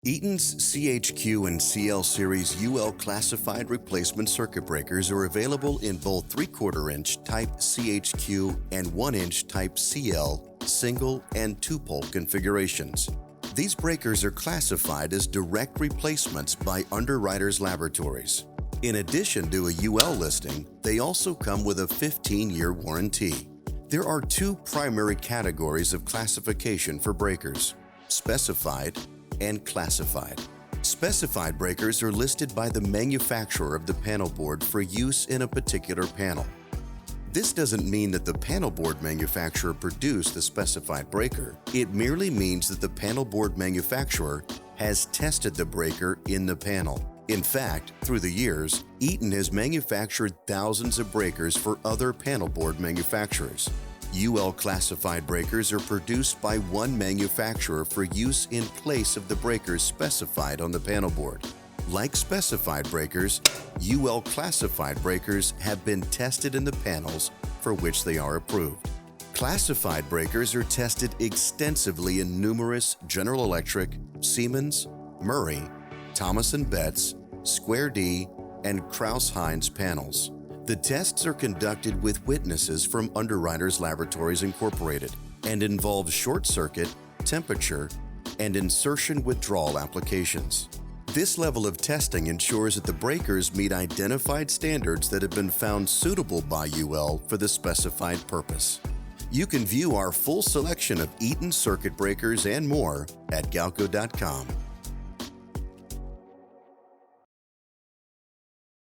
Eaton's CHQ and CL Series UL classified replacement circuit breakers are available in both 3/4 inch Type CHQ and 1 inch Type CL single and 2-pole configurations. These breakers are classified as direct replacements by Underwriters Laboratories. In addition to a UL listing, they also come with a 15-year warranty. There are two primary categories of classification for breakers: specified and classified. Specified breakers are listed by the manufacturer of the panel board for use in a particular panel. This doesn't mean that the panel board manufacturer produced the specified breaker. It merely means that the panel board manufacturer has tested the breaker in the panel. In fact, through the years, Eaton has manufactured thousands of breakers for other panel board manufacturers. UL classified breakers are produced by one manufacturer for use in place of the breakers specified on the panel board. Like specified breakers, UL classified breakers have been tested in the panels for which they are approved. Classified breakers are tested extensively in numerous General Electric, Siemens, Murray, Thomas & Betts, Square D, and Kraus-Heinz panels. The tests are conducted with witnesses from Underwriters Laboratories Incorporated and involve short circuit, temperature, and insertion withdrawal applications. This level of testing ensures that the breakers meet identified standards that have been found suitable by UL for the specified purpose. You can view our full selection of Eaton circuit breakers and more at Galco.com.